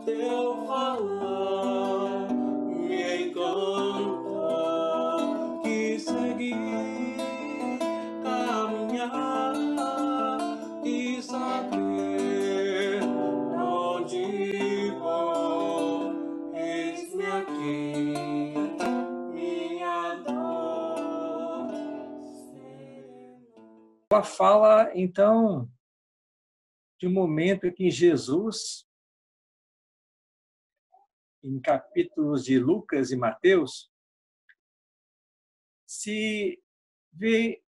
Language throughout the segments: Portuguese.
Teu falar me encantou, quis seguir, caminhar e saber onde vou. Eis-me aqui, minha dor. Ela fala, então, de um momento em que Jesus, em capítulos de Lucas e Mateus, se vê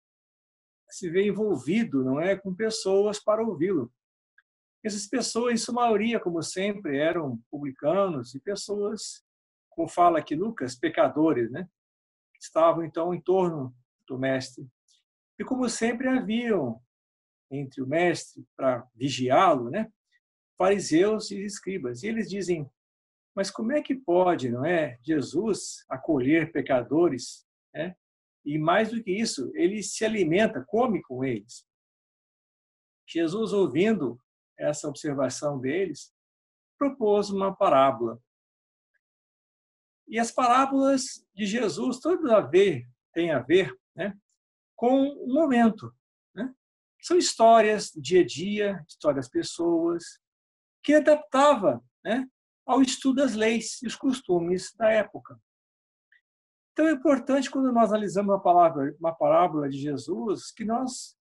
envolvido, não é, com pessoas para ouvi-lo. Essas pessoas, em sua maioria, como sempre, eram publicanos e pessoas, como fala aqui Lucas, pecadores, né? Estavam, então, em torno do mestre. E, como sempre, haviam entre o mestre, para vigiá-lo, né, fariseus e escribas. E eles dizem: mas como é que pode, não é, Jesus acolher pecadores, né? E mais do que isso, ele se alimenta, come com eles. Jesus, ouvindo essa observação deles, propôs uma parábola. E as parábolas de Jesus têm a ver, né, com o momento, né? São histórias do dia a dia, histórias das pessoas, que adaptava, né, ao estudo das leis e os costumes da época. Então é importante, quando nós analisamos uma parábola de Jesus, que nós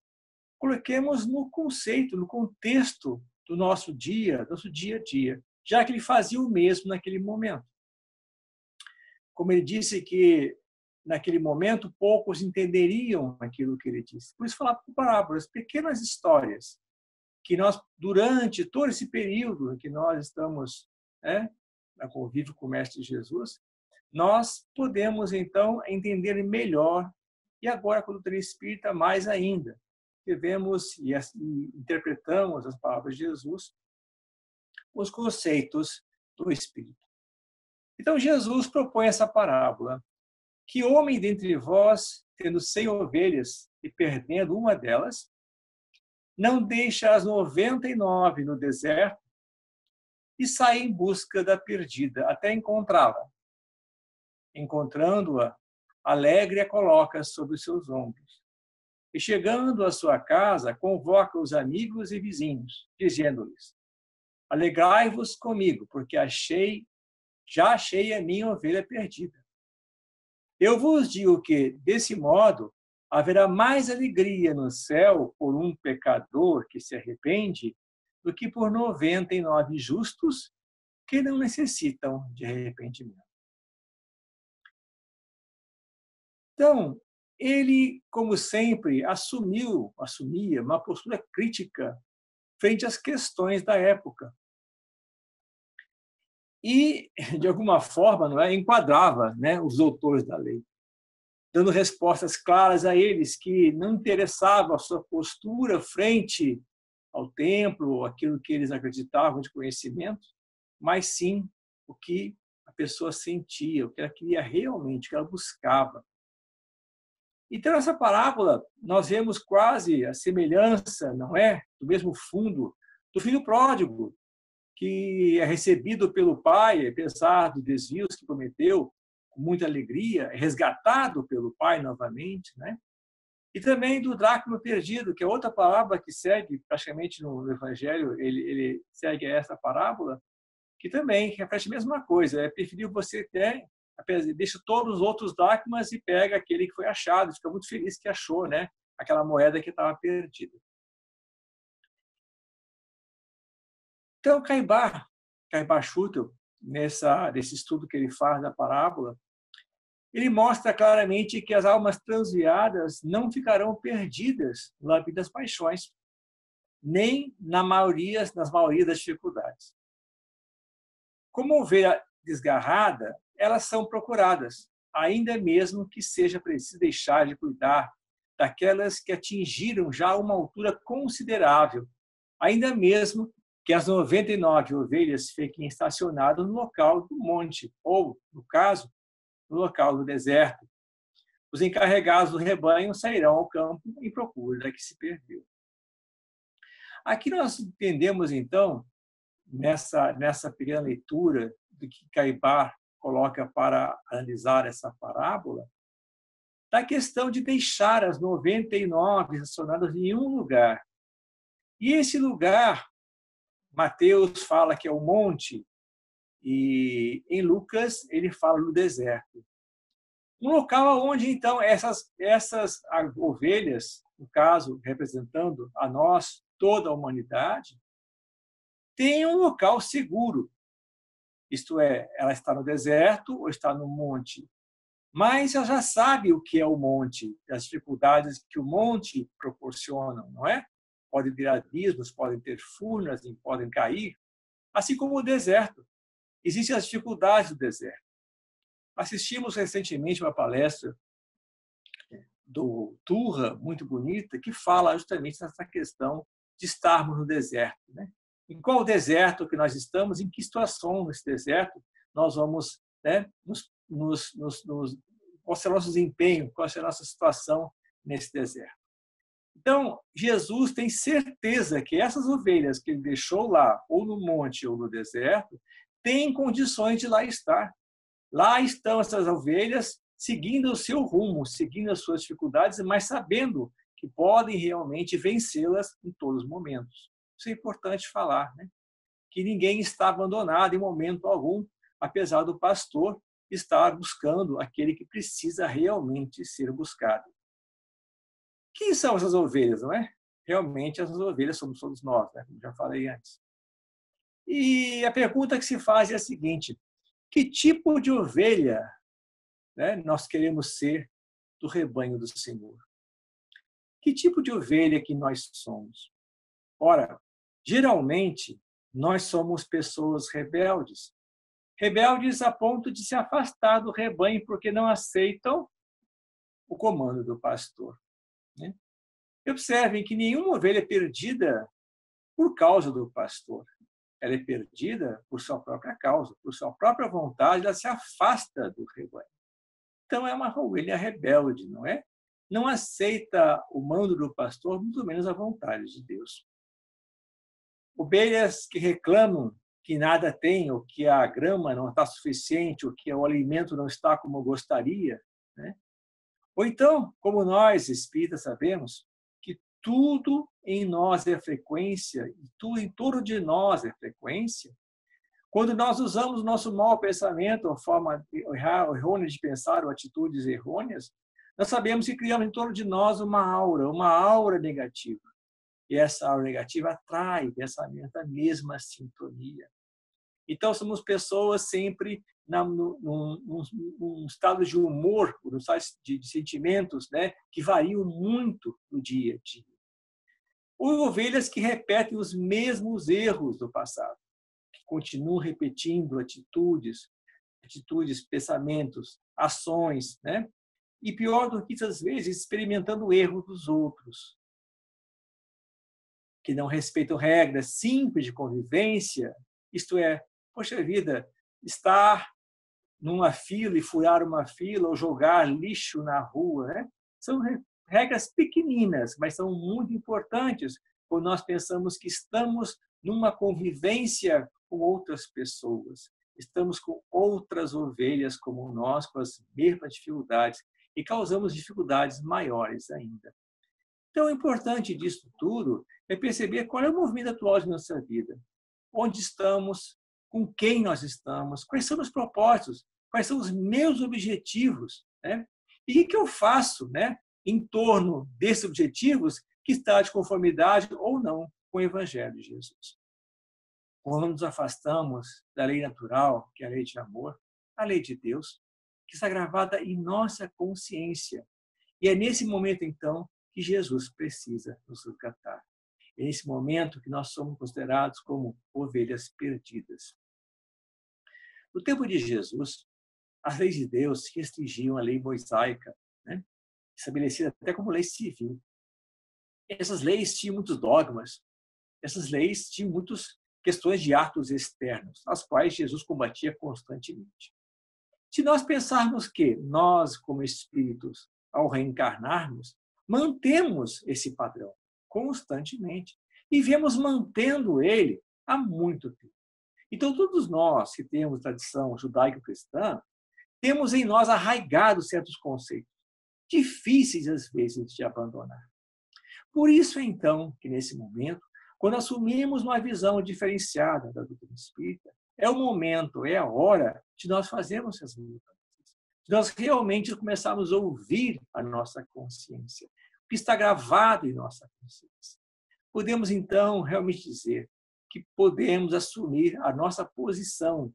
coloquemos no conceito, no contexto do nosso dia a dia, já que ele fazia o mesmo naquele momento. Como ele disse que naquele momento poucos entenderiam aquilo que ele disse. Por isso falar por parábolas, pequenas histórias, que nós, durante todo esse período em que nós estamos, né, na convívio com o Mestre Jesus, nós podemos, então, entender melhor, e agora, com a doutrina espírita, mais ainda. Devemos e interpretamos as palavras de Jesus, os conceitos do Espírito. Então, Jesus propõe essa parábola: que homem dentre vós, tendo 100 ovelhas e perdendo uma delas, não deixa as 99 no deserto e sai em busca da perdida, até encontrá-la. Encontrando-a, alegre a coloca sobre os seus ombros. E chegando à sua casa, convoca os amigos e vizinhos, dizendo-lhes: alegrai-vos comigo, porque já achei a minha ovelha perdida. Eu vos digo que, desse modo, haverá mais alegria no céu por um pecador que se arrepende do que por 99 justos que não necessitam de arrependimento. Então, ele, como sempre, assumia uma postura crítica frente às questões da época. E, de alguma forma, não é, enquadrava, né, os doutores da lei, dando respostas claras a eles, que não interessava a sua postura frente ao templo, aquilo que eles acreditavam de conhecimento, mas sim o que a pessoa sentia, o que ela queria realmente, o que ela buscava. Então, nessa parábola, nós vemos quase a semelhança, não é, do mesmo fundo, do filho pródigo, que é recebido pelo pai, apesar dos desvios que cometeu, com muita alegria, é resgatado pelo pai novamente, né? E também do dracma perdido, que é outra parábola que segue praticamente no Evangelho, ele segue essa parábola, que também reflete a mesma coisa. É preferível você ter, deixa todos os outros dracmas e pega aquele que foi achado, fica muito feliz que achou, né, aquela moeda que estava perdida. Então, Caibar Schutel, nesse estudo que ele faz da parábola, ele mostra claramente que as almas transviadas não ficarão perdidas no labirinto das paixões, nem nas maiorias das dificuldades. Como ovelha desgarrada, elas são procuradas, ainda mesmo que seja preciso deixar de cuidar daquelas que atingiram já uma altura considerável, ainda mesmo que as 99 ovelhas fiquem estacionadas no local do monte, ou, no caso, no local do deserto. Os encarregados do rebanho sairão ao campo em procura da que se perdeu. Aqui nós entendemos, então, nessa pequena leitura do que Caibar coloca para analisar essa parábola, da questão de deixar as 99 estacionadas em um lugar. E esse lugar, Mateus fala que é o monte, e em Lucas ele fala no deserto. Um local onde, então, essas ovelhas, no caso, representando a nós, toda a humanidade, tem um local seguro. Isto é, ela está no deserto ou está no monte. Mas ela já sabe o que é o monte, as dificuldades que o monte proporciona, não é? Podem ter abismos, podem ter furnas, podem cair, assim como o deserto. Existem as dificuldades do deserto. Assistimos recentemente uma palestra do Turra, muito bonita, que fala justamente nessa questão de estarmos no deserto, né? Em qual deserto que nós estamos, em que situação nesse deserto nós vamos, né, qual será o nosso desempenho, qual será a nossa situação nesse deserto. Então, Jesus tem certeza que essas ovelhas que ele deixou lá, ou no monte ou no deserto, têm condições de lá estar. Lá estão essas ovelhas seguindo o seu rumo, seguindo as suas dificuldades, mas sabendo que podem realmente vencê-las em todos os momentos. Isso é importante falar, né? Que ninguém está abandonado em momento algum, apesar do pastor estar buscando aquele que precisa realmente ser buscado. Quem são essas ovelhas, não é? Realmente, essas ovelhas somos todos nós, né? Como já falei antes. E a pergunta que se faz é a seguinte: que tipo de ovelha, né, nós queremos ser do rebanho do Senhor? Que tipo de ovelha que nós somos? Ora, geralmente, nós somos pessoas rebeldes. Rebeldes a ponto de se afastar do rebanho porque não aceitam o comando do pastor, né? Observem que nenhuma ovelha é perdida por causa do pastor. Ela é perdida por sua própria causa, por sua própria vontade, ela se afasta do rebanho. Então, é uma ovelha rebelde, não é? Não aceita o mando do pastor, muito menos a vontade de Deus. Ovelhas que reclamam que nada tem, ou que a grama não está suficiente, ou que o alimento não está como gostaria, né? Ou então, como nós, espíritas, sabemos que tudo em nós é frequência, e tudo em torno de nós é frequência, quando nós usamos o nosso mau pensamento, ou forma errônea de pensar, ou atitudes errôneas, nós sabemos que criamos em torno de nós uma aura negativa. E essa aura negativa atrai pensamento da mesma sintonia. Então, somos pessoas sempre num estado de humor, num estado de sentimentos, né, que variam muito no dia a dia. Ou ovelhas que repetem os mesmos erros do passado, que continuam repetindo atitudes, pensamentos, ações, né? E pior do que isso, às vezes, experimentando o erro dos outros, que não respeitam regras simples de convivência, isto é, poxa vida, estar numa fila e furar uma fila ou jogar lixo na rua, né? São regras pequeninas, mas são muito importantes quando nós pensamos que estamos numa convivência com outras pessoas, estamos com outras ovelhas como nós, com as mesmas dificuldades, e causamos dificuldades maiores ainda. Então, o importante disso tudo é perceber qual é o movimento atual de nossa vida, onde estamos, com quem nós estamos, quais são os propósitos, quais são os meus objetivos, né? E o que eu faço, né, em torno desses objetivos que está de conformidade ou não com o Evangelho de Jesus. Quando nos afastamos da lei natural, que é a lei de amor, a lei de Deus, que está gravada em nossa consciência. E é nesse momento, então, que Jesus precisa nos resgatar. É nesse momento que nós somos considerados como ovelhas perdidas. No tempo de Jesus, as leis de Deus restringiam a lei mosaica, né? Estabelecida até como lei civil. Essas leis tinham muitos dogmas, essas leis tinham muitas questões de atos externos, as quais Jesus combatia constantemente. Se nós pensarmos que nós, como espíritos, ao reencarnarmos, mantemos esse padrão constantemente e viemos mantendo ele há muito tempo. Então, todos nós que temos tradição judaico-cristã, temos em nós arraigados certos conceitos, difíceis às vezes de abandonar. Por isso, então, que nesse momento, quando assumimos uma visão diferenciada da doutrina espírita, é o momento, é a hora de nós fazermos essas mudanças, de nós realmente começarmos a ouvir a nossa consciência, o que está gravado em nossa consciência. Podemos, então, realmente dizer que podemos assumir a nossa posição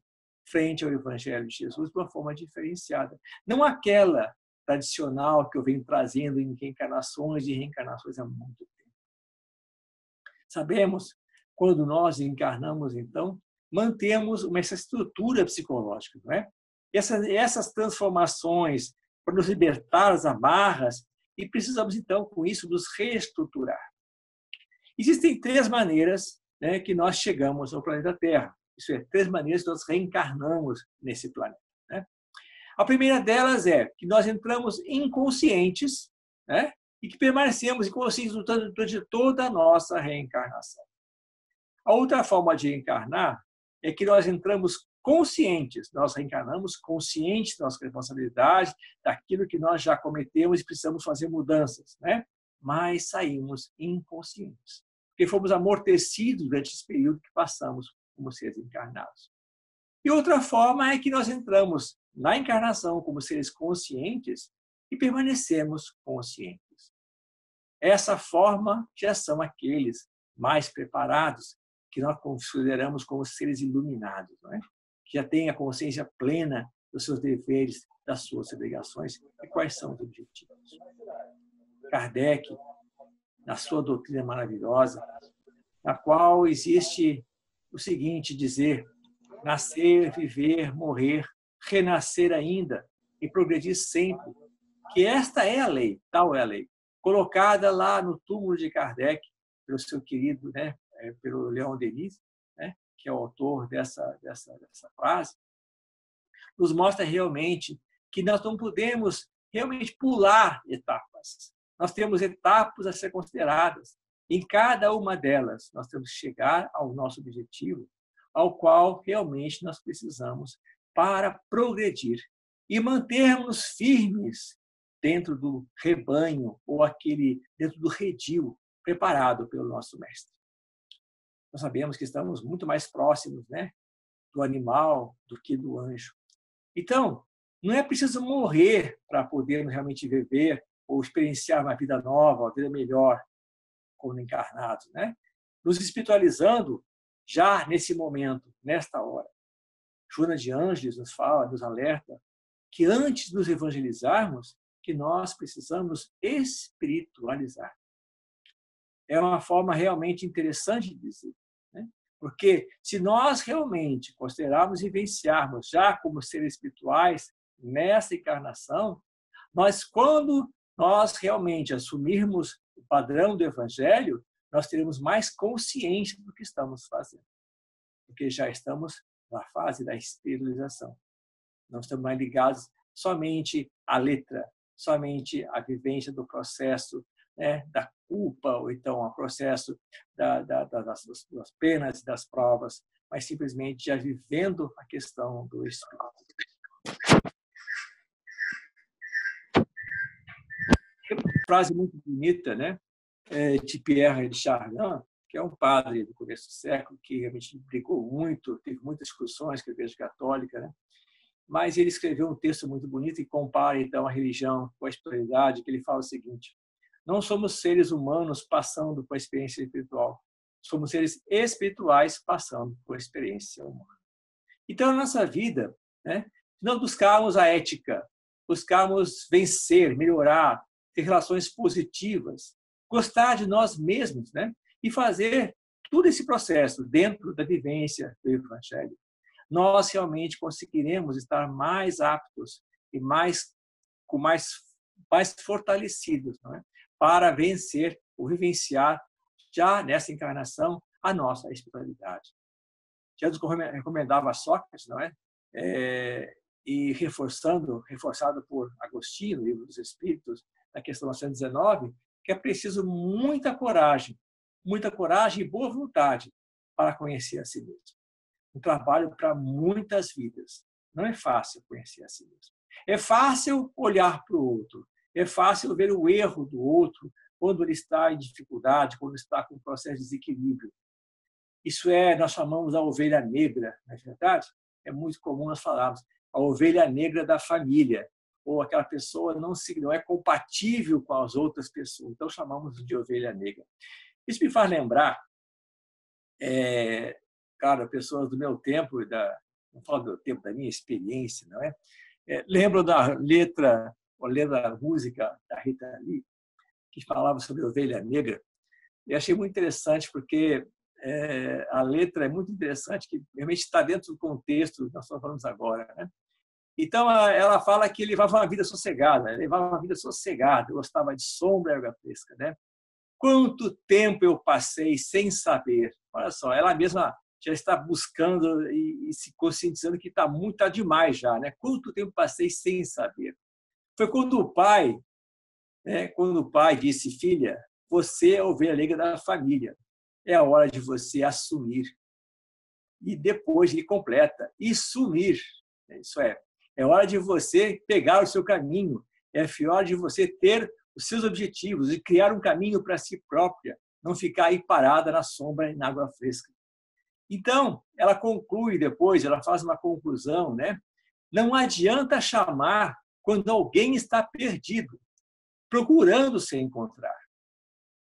frente ao Evangelho de Jesus de uma forma diferenciada. Não aquela tradicional que eu venho trazendo em reencarnações e reencarnações há muito tempo. Sabemos, quando nós encarnamos, então, mantemos essa estrutura psicológica, não é? Essas transformações para nos libertar das amarras, e precisamos, então, com isso, nos reestruturar. Existem 3 maneiras, né, que nós chegamos ao planeta Terra. Isso é, 3 maneiras que nós reencarnamos nesse planeta, né? A primeira delas é que nós entramos inconscientes, né, e que permanecemos inconscientes durante toda a nossa reencarnação. A outra forma de reencarnar é que nós entramos conscientes, nós reencarnamos conscientes da nossa responsabilidade, daquilo que nós já cometemos e precisamos fazer mudanças, né? Mas saímos inconscientes, porque fomos amortecidos durante esse período que passamos como seres encarnados. E outra forma é que nós entramos na encarnação como seres conscientes e permanecemos conscientes. Essa forma já são aqueles mais preparados, que nós consideramos como seres iluminados, não é? Que já têm a consciência plena dos seus deveres, das suas obrigações e quais são os objetivos. Kardec, na sua doutrina maravilhosa, na qual existe o seguinte dizer: nascer, viver, morrer, renascer ainda e progredir sempre, que esta é a lei, tal é a lei, colocada lá no túmulo de Kardec, pelo seu querido, né, pelo Leon Denis, né, que é o autor dessa frase, nos mostra realmente que nós não podemos realmente pular etapas. Nós temos etapas a ser consideradas. Em cada uma delas, nós temos que chegar ao nosso objetivo, ao qual realmente nós precisamos para progredir e mantermos firmes dentro do rebanho ou dentro do redil preparado pelo nosso mestre. Nós sabemos que estamos muito mais próximos, né, do animal do que do anjo. Então, não é preciso morrer para podermos realmente viver ou experienciar uma vida nova, uma vida melhor como encarnados, né? Nos espiritualizando já nesse momento, nesta hora. Joana de Ângeles nos fala, nos alerta, que antes de nos evangelizarmos, que nós precisamos espiritualizar. É uma forma realmente interessante de dizer, né? Porque se nós realmente considerarmos e vivenciarmos já como seres espirituais nessa encarnação, quando nós realmente assumirmos o padrão do Evangelho, nós teremos mais consciência do que estamos fazendo, porque já estamos na fase da espiritualização. Não estamos mais ligados somente à letra, somente à vivência do processo, né, da culpa, ou então ao processo das penas e das provas, mas simplesmente já vivendo a questão do Espírito. Tem uma frase muito bonita, né, de Pierre de Chardin, que é um padre do começo do século, que realmente brigou muito, teve muitas discussões com a Igreja Católica, né? Mas ele escreveu um texto muito bonito e compara, então, a religião com a espiritualidade, que ele fala o seguinte: não somos seres humanos passando por experiência espiritual, somos seres espirituais passando por experiência humana. Então, na nossa vida, né, nós buscarmos a ética, buscarmos vencer, melhorar, ter relações positivas, gostar de nós mesmos, né, e fazer todo esse processo dentro da vivência do Evangelho, nós realmente conseguiremos estar mais aptos e mais fortalecidos, não é? Para vencer ou vivenciar, já nessa encarnação, a nossa espiritualidade. Jesus recomendava a Sócrates, não é? E reforçado por Agostinho, no Livro dos Espíritos, na questão 119, que é preciso muita coragem e boa vontade para conhecer a si mesmo. um trabalho para muitas vidas. Não é fácil conhecer a si mesmo. É fácil olhar para o outro, é fácil ver o erro do outro quando ele está em dificuldade, quando está com um processo de desequilíbrio. Isso nós chamamos a ovelha negra, não é verdade? É muito comum nós falarmos a ovelha negra da família, ou aquela pessoa não é compatível com as outras pessoas, então chamamos de ovelha negra. Isso me faz lembrar, claro, pessoas do meu tempo, não falo do meu tempo, da minha experiência, não é? Lembro da letra, ou lembro da música da Rita Lee, que falava sobre a ovelha negra, e achei muito interessante, porque a letra é muito interessante, que realmente está dentro do contexto que nós falamos agora, né? Então, ela fala que ele levava uma vida sossegada, gostava de sombra e água fresca, né? Quanto tempo eu passei sem saber. Olha só, ela mesma já está buscando e se conscientizando que está demais já, né? Quanto tempo passei sem saber. Foi quando o pai disse: filha, você é a ovelha negra da família, é a hora de você assumir. E depois ele completa: e sumir. Isso é hora de você pegar o seu caminho, é hora de você ter os seus objetivos e criar um caminho para si própria, não ficar aí parada na sombra e na água fresca. Então, ela conclui depois, ela faz uma conclusão, né? Não adianta chamar quando alguém está perdido, procurando se encontrar.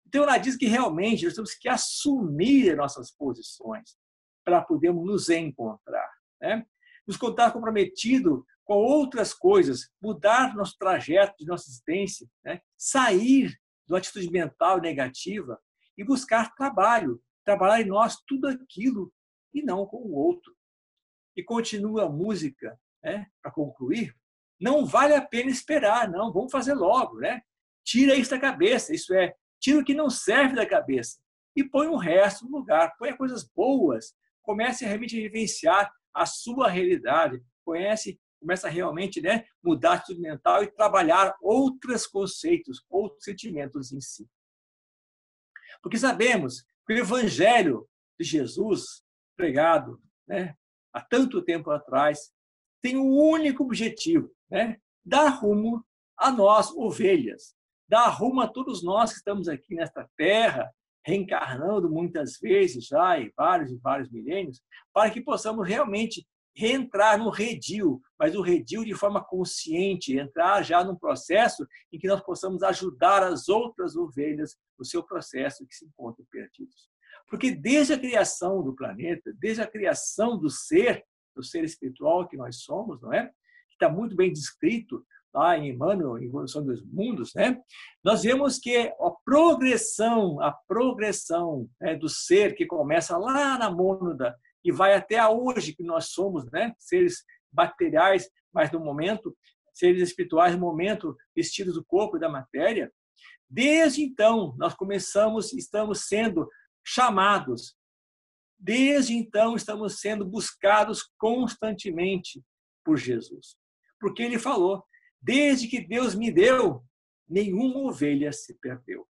Então, ela diz que realmente nós temos que assumir nossas posições para podermos nos encontrar, né? Nos contar comprometido com outras coisas, mudar nosso trajeto de nossa existência, né? Sair de uma atitude mental negativa e buscar trabalhar em nós tudo aquilo e não com o outro. E continua a música, né? Para concluir, não vale a pena esperar, não, vamos fazer logo, né? Tira isso da cabeça, tira o que não serve da cabeça e põe o resto no lugar, põe coisas boas, comece a realmente vivenciar a sua realidade, começa a realmente, né, mudar a atitude mental e trabalhar outros conceitos, outros sentimentos em si. Porque sabemos que o Evangelho de Jesus, pregado, né, há tanto tempo atrás, tem um único objetivo, né, dar rumo a nós, ovelhas, dar rumo a todos nós que estamos aqui nesta terra, reencarnando muitas vezes já em vários milênios, para que possamos realmente reentrar no redil, mas o redil de forma consciente, entrar já num processo em que nós possamos ajudar as outras ovelhas no seu processo que se encontram perdidos. Porque desde a criação do planeta, desde a criação do ser espiritual que nós somos, não é? Que está muito bem descrito lá em Emmanuel, em Evolução dos Mundos, né? Nós vemos que a progressão do ser que começa lá na mônada e vai até a hoje, que nós somos, né, seres materiais, mas no momento, seres espirituais no momento, vestidos do corpo e da matéria. Desde então, nós estamos sendo chamados. Desde então, estamos sendo buscados constantemente por Jesus. Porque ele falou: desde que Deus me deu, nenhuma ovelha se perdeu.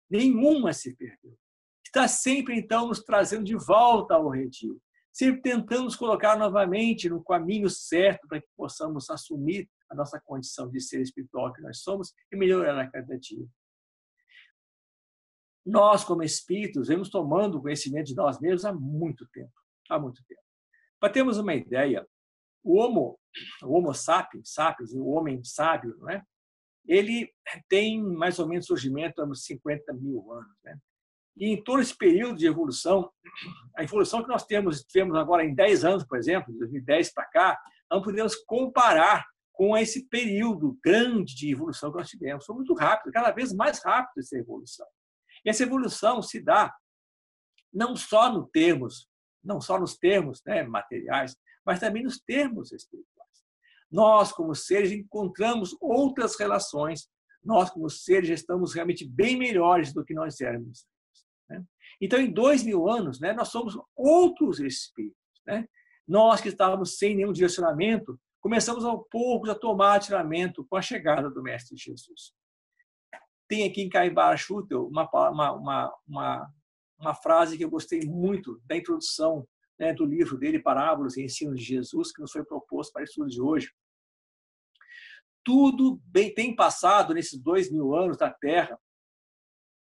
Nenhuma se perdeu. Está sempre, então, nos trazendo de volta ao redil. Sempre tentando nos colocar novamente no caminho certo para que possamos assumir a nossa condição de ser espiritual que nós somos e melhorar a cada dia. Nós, como espíritos, vamos tomando conhecimento de nós mesmos há muito tempo. Para termos uma ideia, o Homo sapiens, o homem sábio, não é? Ele tem mais ou menos surgimento há uns 50 mil anos, né? E em todo esse período de evolução, a evolução que nós tivemos agora em 10 anos, por exemplo, de 2010 para cá, não podemos comparar com esse período grande de evolução que nós tivemos. Foi muito rápido, cada vez mais rápido essa evolução. E essa evolução se dá não só nos termos, né, materiais, mas também nos termos espirituais. Nós, como seres, encontramos outras relações. Nós, como seres, já estamos realmente bem melhores do que nós éramos. Né? Então, em 2000 anos, né, nós somos outros espíritos. Né? Nós que estávamos sem nenhum direcionamento, começamos aos poucos a tomar direcionamento com a chegada do Mestre Jesus. Tem aqui em Caibara Schutel uma frase que eu gostei muito da introdução né, do livro dele, Parábolas e Ensinos de Jesus, que nos foi proposto para o estudo de hoje. Tudo bem tem passado nesses 2000 anos da Terra,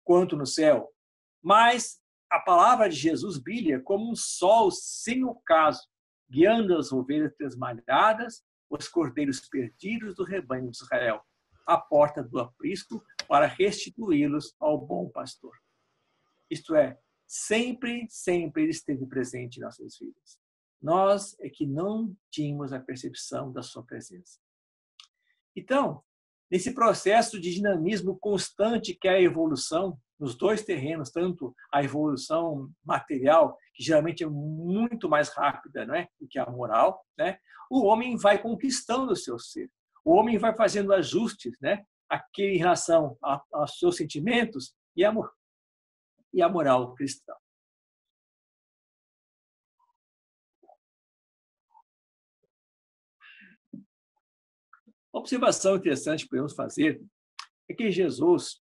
quanto no céu, mas a palavra de Jesus brilha como um sol sem ocaso, guiando as ovelhas desmalhadas, os cordeiros perdidos do rebanho de Israel, à porta do aprisco, para restituí-los ao bom pastor. Isto é, sempre, sempre ele esteve presente em nossas vidas. Nós é que não tínhamos a percepção da sua presença. Então, nesse processo de dinamismo constante que é a evolução, nos dois terrenos, tanto a evolução material, que geralmente é muito mais rápida, não é, do que a moral, né? O homem vai conquistando o seu ser. O homem vai fazendo ajustes, né, aqui em relação aos seus sentimentos e a moral cristã. Uma observação interessante que podemos fazer é que Jesus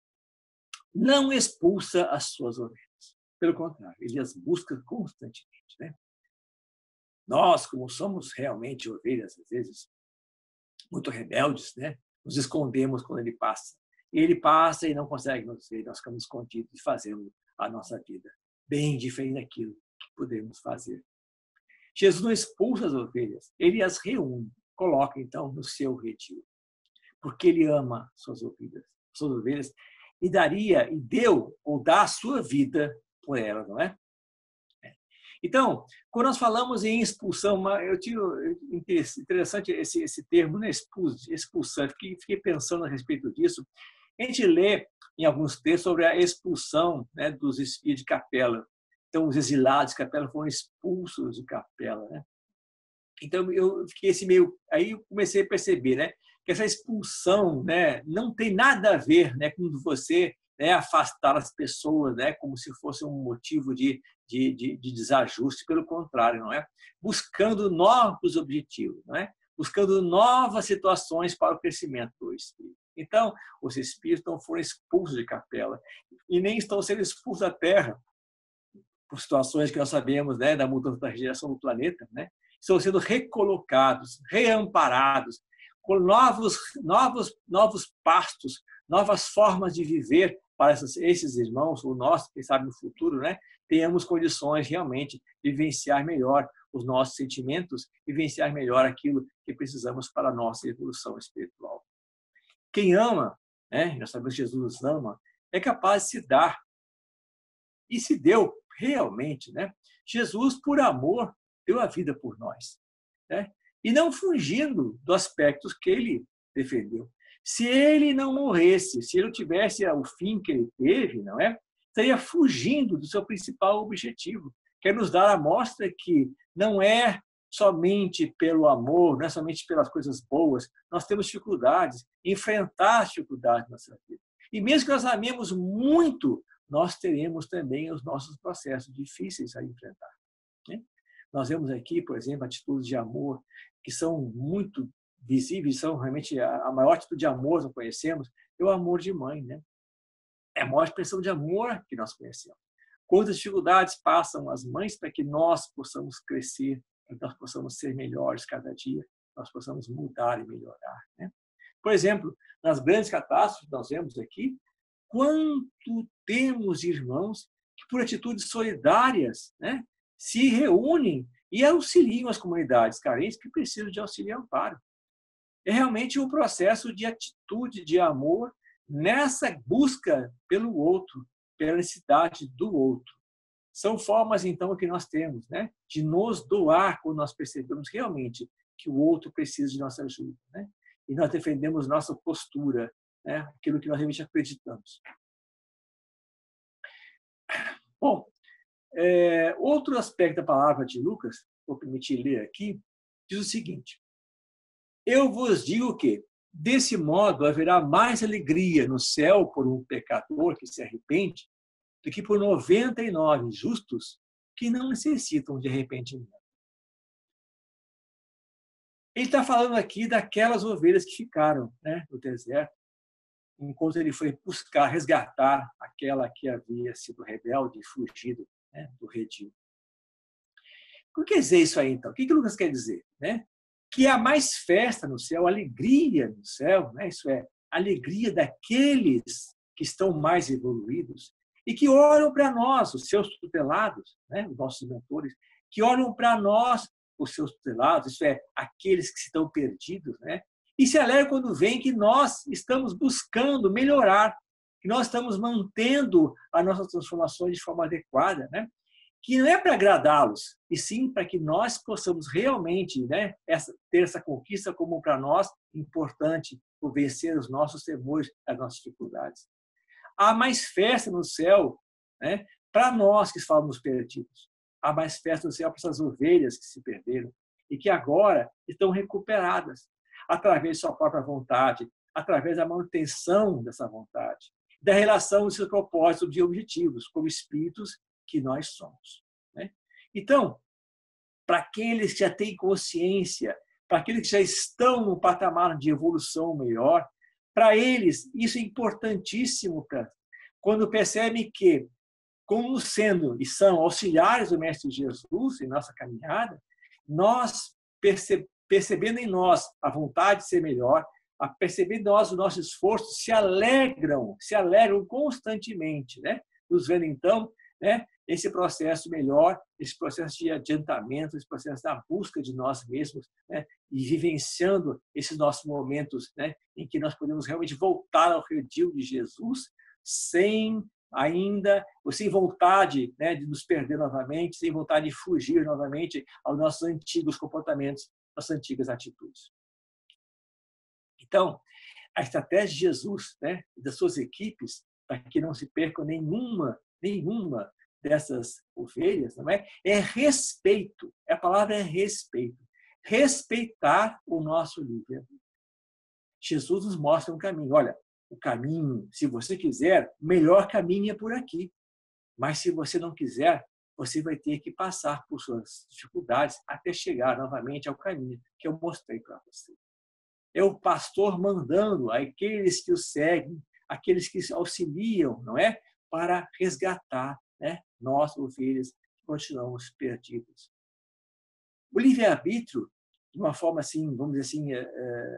não expulsa as suas ovelhas. Pelo contrário, ele as busca constantemente, né? Nós, como somos realmente ovelhas, às vezes, muito rebeldes, né? Nos escondemos quando ele passa. E ele passa e não consegue nos ver, nós ficamos escondidos e fazemos a nossa vida bem diferente daquilo que podemos fazer. Jesus não expulsa as ovelhas, ele as reúne, coloca, então, no seu redil. Porque ele ama suas ovelhas, e deu ou dá a sua vida por elas, não é? Então, quando nós falamos em expulsão, eu tiro interessante esse termo, né? Expulsão. Fiquei pensando a respeito disso. A gente lê em alguns textos sobre a expulsão, né, dos espíritos de Capela. Então, os exilados de Capela foram expulsos de Capela, né? Então, eu fiquei assim meio... Aí eu comecei a perceber, né, que essa expulsão, né, não tem nada a ver, né, com você, né, afastar as pessoas, né, como se fosse um motivo de desajuste. Pelo contrário, não é? Buscando novos objetivos, não é? Buscando novas situações para o crescimento do espírito. Então, os espíritos não foram expulsos de Capela e nem estão sendo expulsos da Terra por situações que nós sabemos, né, da mudança da regeneração do planeta, né? Estão sendo recolocados, reamparados, com novos pastos, novas formas de viver para esses irmãos, ou nós, quem sabe no futuro, né, tenhamos condições realmente de vivenciar melhor os nossos sentimentos e vivenciar melhor aquilo que precisamos para a nossa evolução espiritual. Quem ama, né, nós sabemos que Jesus nos ama, é capaz de se dar. E se deu realmente, né? Jesus, por amor, deu a vida por nós, né? E não fugindo dos aspectos que ele defendeu. Se ele não morresse, se ele tivesse o fim que ele teve, não é? Estaria fugindo do seu principal objetivo, que é nos dar a mostra que não é somente pelo amor, não é somente pelas coisas boas, nós temos dificuldades, enfrentar as dificuldades na nossa vida. E mesmo que nós amemos muito, nós teremos também os nossos processos difíceis a enfrentar, né? Nós vemos aqui, por exemplo, atitudes de amor que são muito visíveis, são realmente a maior atitude de amor que nós conhecemos, é o amor de mãe, né? É a maior expressão de amor que nós conhecemos. Quantas dificuldades passam as mães para que nós possamos crescer, para que nós possamos ser melhores cada dia, nós possamos mudar e melhorar, né? Por exemplo, nas grandes catástrofes que nós vemos aqui, quanto temos de irmãos que, por atitudes solidárias, né, se reúnem e auxiliam as comunidades carentes que precisam de auxílio e amparo. É realmente um processo de atitude, de amor, nessa busca pelo outro, pela necessidade do outro. São formas, então, que nós temos, né, de nos doar quando nós percebemos realmente que o outro precisa de nossa ajuda, né? E nós defendemos nossa postura, né, aquilo que nós realmente acreditamos. Bom, outro aspecto da palavra de Lucas, vou permitir ler aqui, diz o seguinte: eu vos digo que, desse modo, haverá mais alegria no céu por um pecador que se arrepende do que por 99 justos que não necessitam de arrependimento. Ele está falando aqui daquelas ovelhas que ficaram, né, no deserto, enquanto ele foi buscar, resgatar aquela que havia sido rebelde e fugido, né, do redil. O que quer dizer isso aí, então? O que Lucas quer dizer? Né? Que há mais festa no céu, alegria no céu, né? Isso é, alegria daqueles que estão mais evoluídos e que olham para nós, os seus tutelados, né? Os nossos mentores, que olham para nós, os seus tutelados, isso é, aqueles que estão perdidos, né? E se alegram quando veem que nós estamos buscando melhorar, que nós estamos mantendo as nossas transformações de forma adequada, né? Que não é para agradá-los, e sim para que nós possamos realmente, né, ter essa conquista como para nós importante, por vencer os nossos temores, as nossas dificuldades. Há mais festa no céu, né, para nós que estávamos perdidos. Há mais festa no céu para essas ovelhas que se perderam e que agora estão recuperadas através de sua própria vontade, através da manutenção dessa vontade, da relação dos seus propósitos de objetivos, como espíritos que nós somos. Né? Então, para aqueles que já têm consciência, para aqueles que já estão no patamar de evolução melhor, para eles isso é importantíssimo, quando percebem que, como sendo e são auxiliares do Mestre Jesus em nossa caminhada, nós, percebendo em nós a vontade de ser melhor, percebendo em nós o nosso esforço, se alegram constantemente, né? Nos vendo, então, né, esse processo melhor, esse processo de adiantamento, esse processo da busca de nós mesmos, né, e vivenciando esses nossos momentos, né, em que nós podemos realmente voltar ao redil de Jesus sem vontade, né, de nos perder novamente, sem vontade de fugir novamente aos nossos antigos comportamentos, às antigas atitudes. Então, a estratégia de Jesus, né, e das suas equipes, para que não se percam nenhuma dessas ovelhas, não é? É respeito. A palavra é respeito. Respeitar o nosso livre-arbítrio. Jesus nos mostra um caminho. Olha, o caminho, se você quiser, o melhor caminho é por aqui. Mas se você não quiser, você vai ter que passar por suas dificuldades até chegar novamente ao caminho que eu mostrei para você. É o pastor mandando aqueles que o seguem, aqueles que auxiliam, não é? Para resgatar, né, nós, ovelhas, que continuamos perdidos. O livre-arbítrio, de uma forma assim, vamos dizer assim, de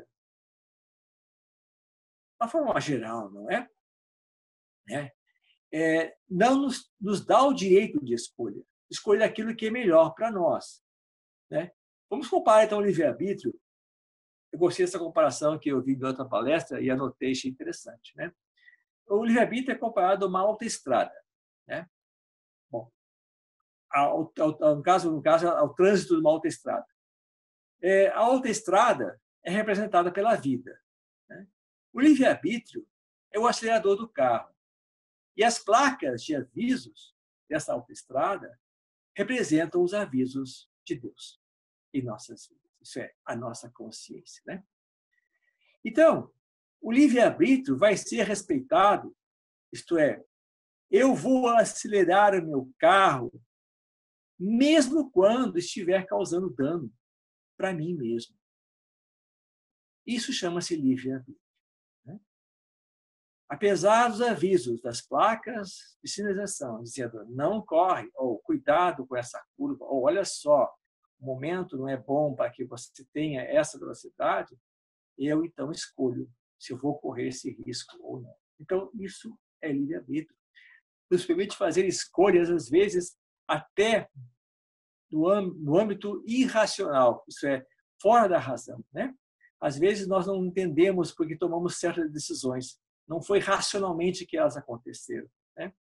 uma forma geral, não é? Não nos dá o direito de escolher aquilo que é melhor para nós. Né? Vamos comparar, então, o livre-arbítrio. Eu gostei dessa comparação que eu vi em outra palestra e anotei, achei interessante. Né? O livre-arbítrio é comparado a uma autoestrada. Né? Bom, no caso, ao trânsito de uma autoestrada. A autoestrada é representada pela vida. Né? O livre-arbítrio é o acelerador do carro. E as placas de avisos dessa autoestrada representam os avisos de Deus em nossas vidas. Isso é a nossa consciência. Né? Então, o livre-arbítrio vai ser respeitado, isto é, eu vou acelerar o meu carro mesmo quando estiver causando dano para mim mesmo. Isso chama-se livre-arbítrio. Né? Apesar dos avisos das placas de sinalização dizendo não corre, ou cuidado com essa curva, ou olha só, o momento não é bom para que você tenha essa velocidade, eu então escolho se eu vou correr esse risco ou não. Então, isso é livre-arbítrio. Nos permite fazer escolhas, às vezes, até no âmbito irracional, isso é, fora da razão. Né? Às vezes, nós não entendemos porque tomamos certas decisões. Não foi racionalmente que elas aconteceram. Né?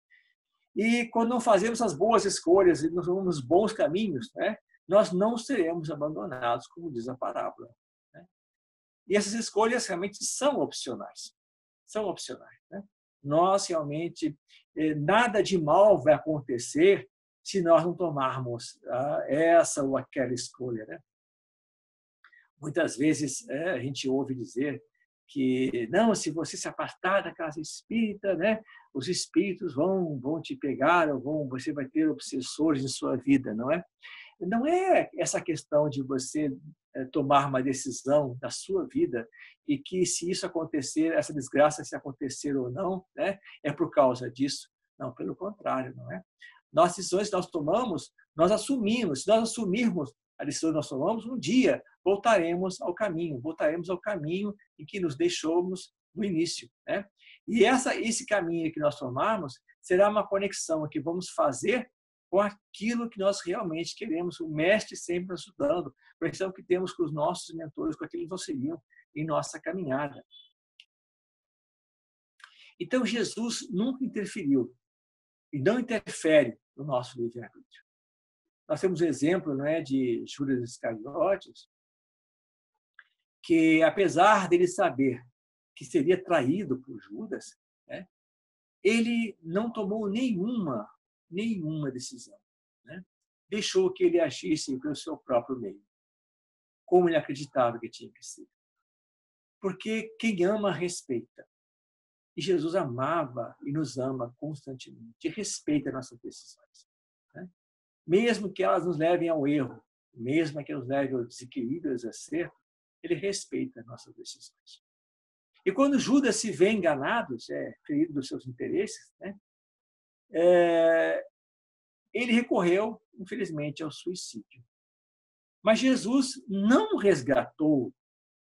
E quando não fazemos as boas escolhas e não tomamos bons caminhos, né, nós não seremos abandonados, como diz a parábola. Né? E essas escolhas realmente são opcionais. São opcionais. Né? Nós realmente, nada de mal vai acontecer se nós não tomarmos essa ou aquela escolha. Né? Muitas vezes a gente ouve dizer que, não, se você se apartar da casa espírita, né, os espíritos vão te pegar, ou você vai ter obsessores em sua vida, não é? Não é essa questão de você tomar uma decisão da sua vida e que, se isso acontecer, essa desgraça, se acontecer ou não, né, é por causa disso. Não, pelo contrário, não é? Nossas decisões que nós tomamos, nós assumimos. Se nós assumirmos a decisão que nós tomamos, um dia voltaremos ao caminho em que nos deixamos no início, né? E esse caminho que nós tomarmos será uma conexão que vamos fazer com aquilo que nós realmente queremos. O mestre sempre nos ajudando, conexão que temos com os nossos mentores, com aquilo que nos seriam em nossa caminhada. Então, Jesus nunca interferiu e não interfere no nosso livre-arbítrio. Nós temos o exemplo, não é, de Judas Iscariotes, que, apesar dele saber que seria traído por Judas, né, ele não tomou nenhuma decisão, né? Deixou que ele agisse pelo seu próprio meio, como ele acreditava que tinha que ser. Porque quem ama, respeita. E Jesus amava e nos ama constantemente, e respeita nossas decisões, né? Mesmo que elas nos levem ao erro, mesmo que nos levem ao desequilíbrio, ao desacerto, ele respeita nossas decisões. E quando Judas se vê enganado, ferido dos seus interesses, né, ele recorreu, infelizmente, ao suicídio. Mas Jesus não resgatou,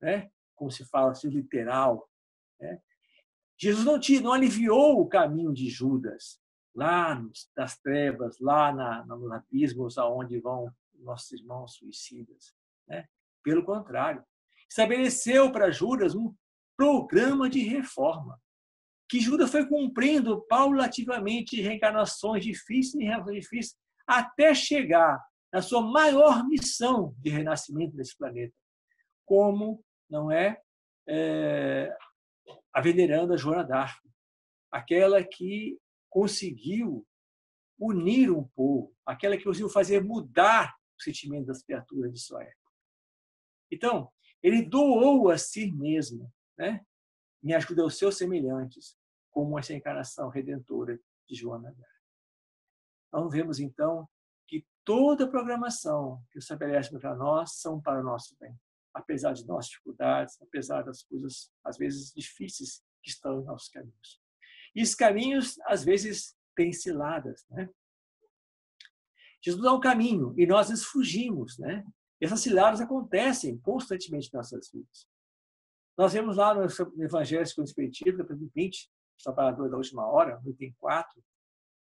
né, como se fala assim, literal, né? Jesus não aliviou o caminho de Judas, lá das trevas, lá nos abismos aonde vão nossos irmãos suicidas, né? Pelo contrário, estabeleceu para Judas um programa de reforma, que Judas foi cumprindo paulativamente reencarnações difíceis, até chegar na sua maior missão de renascimento desse planeta, como não a veneranda Joana d'Arc, aquela que conseguiu unir um povo, aquela que conseguiu fazer mudar o sentimento das criaturas de sua época. Então, ele doou a si mesmo, né, em ajuda aos seus semelhantes, como essa encarnação redentora de Joana d'Arc. Nós vemos, então, que toda a programação que estabelece para nós são para o nosso bem, apesar de nossas dificuldades, apesar das coisas, às vezes, difíceis que estão em nossos caminhos. E esses caminhos, às vezes, têm ciladas, né? Jesus dá um caminho e nós nos fugimos, né? E essas ciladas acontecem constantemente em nossas vidas. Nós vemos lá no Evangelho segundo o Espiritismo, capítulo 20, os trabalhadores da última hora, no item 4,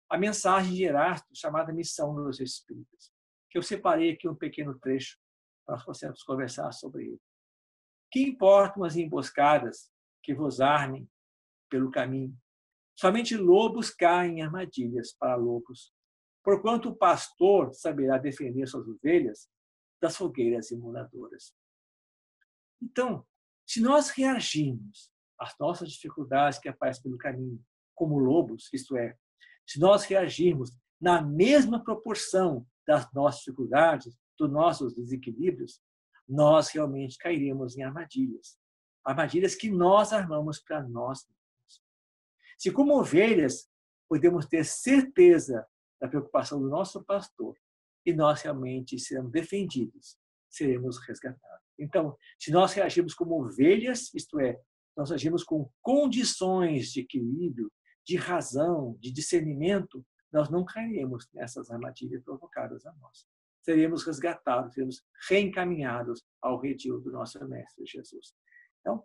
a mensagem de Erasto, chamada Missão dos Espíritos, que eu separei aqui um pequeno trecho para nós possamos conversar sobre ele. Que importam as emboscadas que vos armem pelo caminho? Somente lobos caem em armadilhas para lobos, porquanto o pastor saberá defender suas ovelhas das fogueiras imoladoras. Então, se nós reagirmos às nossas dificuldades que aparecem pelo caminho como lobos, isto é, se nós reagirmos na mesma proporção das nossas dificuldades, dos nossos desequilíbrios, nós realmente cairemos em armadilhas. Armadilhas que nós armamos para nós mesmos. Se como ovelhas podemos ter certeza da preocupação do nosso pastor e nós realmente seremos defendidos, seremos resgatados. Então, se nós reagirmos como ovelhas, isto é, nós agimos com condições de equilíbrio, de razão, de discernimento, nós não cairemos nessas armadilhas provocadas a nós. Seremos resgatados, seremos reencaminhados ao redil do nosso Mestre Jesus. Então,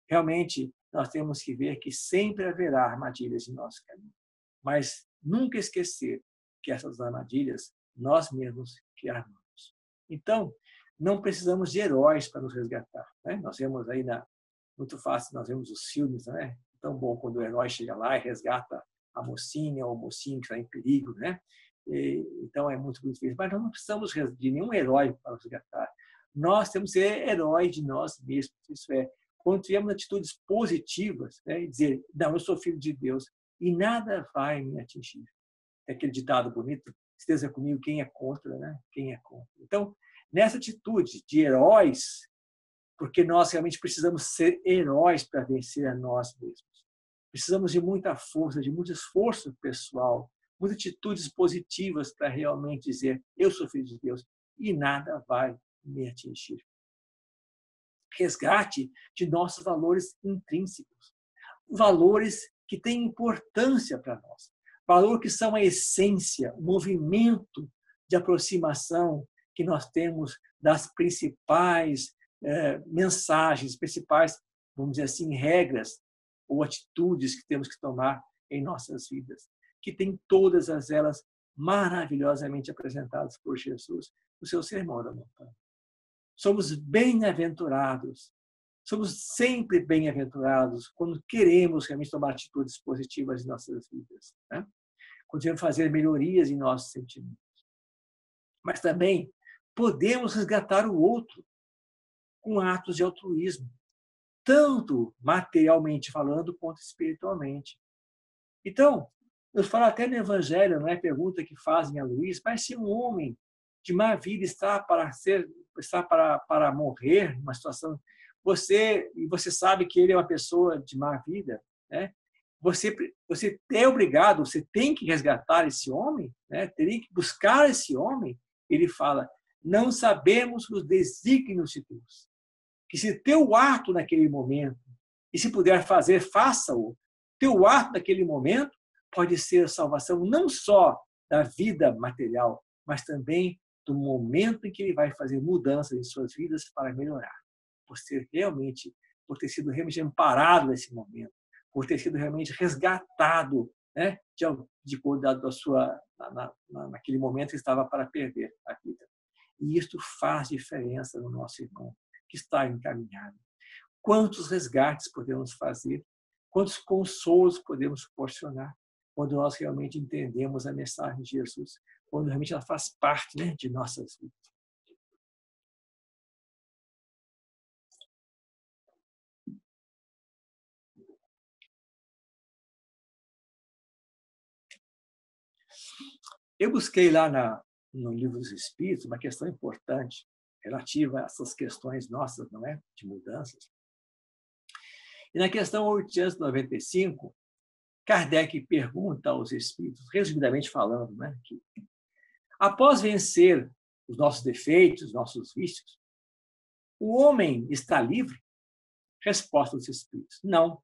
realmente, nós temos que ver que sempre haverá armadilhas em nosso caminho, mas nunca esquecer que essas armadilhas nós mesmos que armamos. Então, não precisamos de heróis para nos resgatar, né? Nós vemos aí, muito fácil, nós vemos os filmes, né? Tão bom quando o herói chega lá e resgata a mocinha ou o mocinho que está em perigo, né? Então, é muito difícil. Mas nós não precisamos de nenhum herói para nos resgatar. Nós temos que ser herói de nós mesmos. Isso é, quando tivermos atitudes positivas, né? E dizer, não, eu sou filho de Deus e nada vai me atingir. É aquele ditado bonito, esteja comigo quem é contra, né? Quem é contra. Então, nessa atitude de heróis, porque nós realmente precisamos ser heróis para vencer a nós mesmos. Precisamos de muita força, de muito esforço pessoal, muitas atitudes positivas para realmente dizer, eu sou filho de Deus e nada vai me atingir. Resgate de nossos valores intrínsecos, valores que têm importância para nós, valores que são a essência, o movimento de aproximação que nós temos das principais mensagens, principais, vamos dizer assim, regras ou atitudes que temos que tomar em nossas vidas, que tem todas elas maravilhosamente apresentadas por Jesus no seu Sermão da Montanha. Somos bem-aventurados, somos sempre bem-aventurados quando queremos realmente tomar atitudes positivas em nossas vidas, né? Quando queremos fazer melhorias em nossos sentimentos. Mas também podemos resgatar o outro com atos de altruísmo, tanto materialmente falando quanto espiritualmente. Então, eu falo até no Evangelho, não é pergunta que fazem a Luís, mas se um homem de má vida está para morrer numa situação, você sabe que ele é uma pessoa de má vida, né? Você é obrigado, você tem que resgatar esse homem, né? Teria que buscar esse homem. Ele fala: não sabemos os desígnios de Deus. Que se teu ato naquele momento, e se puder fazer, faça-o. Teu ato naquele momento pode ser a salvação não só da vida material, mas também do momento em que ele vai fazer mudanças em suas vidas para melhorar. Por ter sido realmente amparado nesse momento, por ter sido realmente resgatado, né, de cuidado da sua naquele momento que estava para perder a vida. E isto faz diferença no nosso irmão que está encaminhado. Quantos resgates podemos fazer? Quantos consolos podemos proporcionar quando nós realmente entendemos a mensagem de Jesus, quando realmente ela faz parte, né, de nossas vidas. Eu busquei lá no Livro dos Espíritos uma questão importante relativa a essas questões nossas, não é? De mudanças. E na questão 895, Kardec pergunta aos espíritos, resumidamente falando, né, que após vencer os nossos defeitos, os nossos vícios, o homem está livre? Resposta dos espíritos: não.